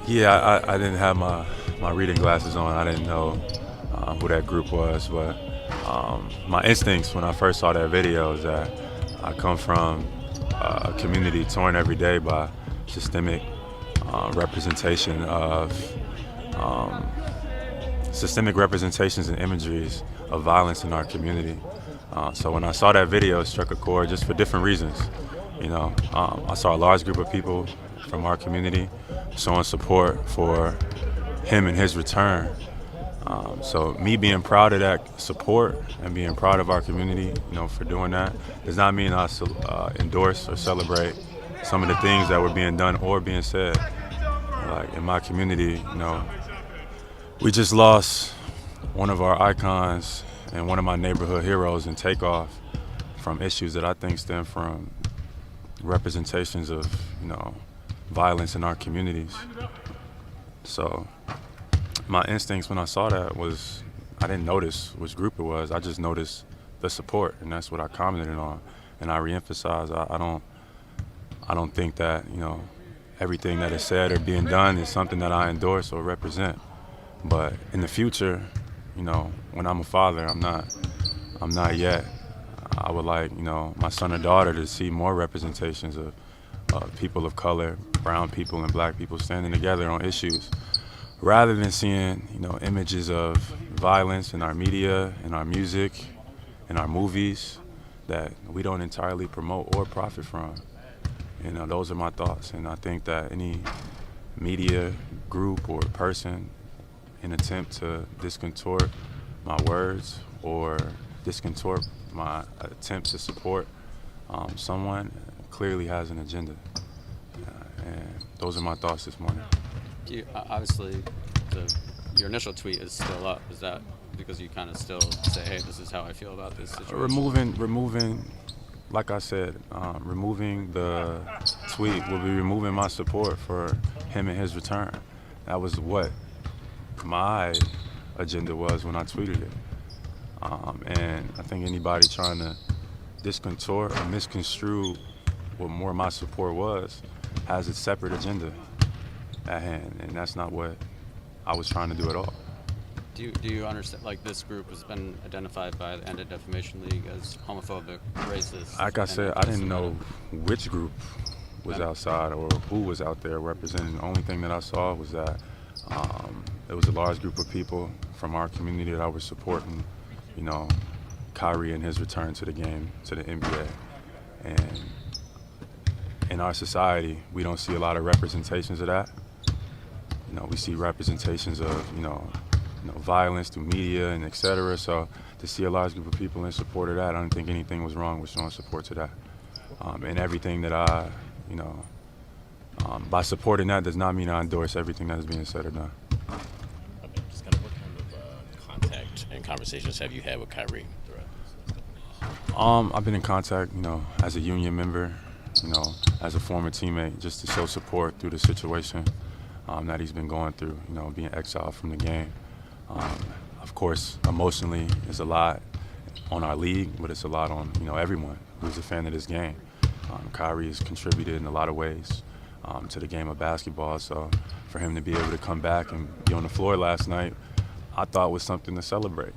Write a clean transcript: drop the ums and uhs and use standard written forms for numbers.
Yeah, I didn't have my reading glasses on. I didn't know who that group was, but my instincts when I first saw that video is that I come from a community torn every day by systemic representation of um, systemic representations and imageries of violence in our community. So when I saw that video, it struck a chord just for different reasons. I saw a large group of people from our community showing support for him and his return. So me being proud of that support and being proud of our community, for doing that, does not mean I endorse or celebrate some of the things that were being done or being said. Like in my community, we just lost one of our icons and one of my neighborhood heroes in Takeoff from issues that I think stem from representations of, violence in our communities. So my instincts when I saw that was I didn't notice which group it was. I just noticed the support, and that's what I commented on. And I reemphasized I don't think that everything that is said or being done is something that I endorse or represent. But in the future, when I'm a father, I'm not yet. I would like, my son or daughter to see more representations of people of color, brown people and black people standing together on issues, rather than seeing, images of violence in our media, in our music, in our movies that we don't entirely promote or profit from. Those are my thoughts, and I think that any media group or person in attempt to discontort my words or discontort my attempt to support someone clearly has an agenda. And those are my thoughts this morning. Obviously, your initial tweet is still up. Is that because you kind of still say, "Hey, this is how I feel about this situation"? Removing, like I said, removing the tweet will be removing my support for him and his return. That was what my agenda was when I tweeted it. And I think anybody trying to discontort or misconstrue what more my support was has a separate agenda at hand, and that's not what I was trying to do at all. Do you understand? Like, this group has been identified by the Anti-Defamation League as homophobic, racist. Like I and said, I didn't know anti-Semitic. which group was Okay. outside or who was out there representing. The only thing that I saw was that it was a large group of people from our community that I was supporting, you know, Kyrie and his return to the game, to the NBA. And in our society, we don't see a lot of representations of that. We see representations of, violence through media and et cetera. So to see a large group of people in support of that, I don't think anything was wrong with showing support to that. And everything that by supporting that does not mean I endorse everything that is being said or done. Okay, just kind of what kind of contact and conversations have you had with Kyrie throughout this? I've been in contact, as a union member, as a former teammate, just to show support through the situation that he's been going through, being exiled from the game. Of course, emotionally, it's a lot on our league, but it's a lot on, everyone who's a fan of this game. Kyrie has contributed in a lot of ways to the game of basketball, so for him to be able to come back and be on the floor last night, I thought was something to celebrate.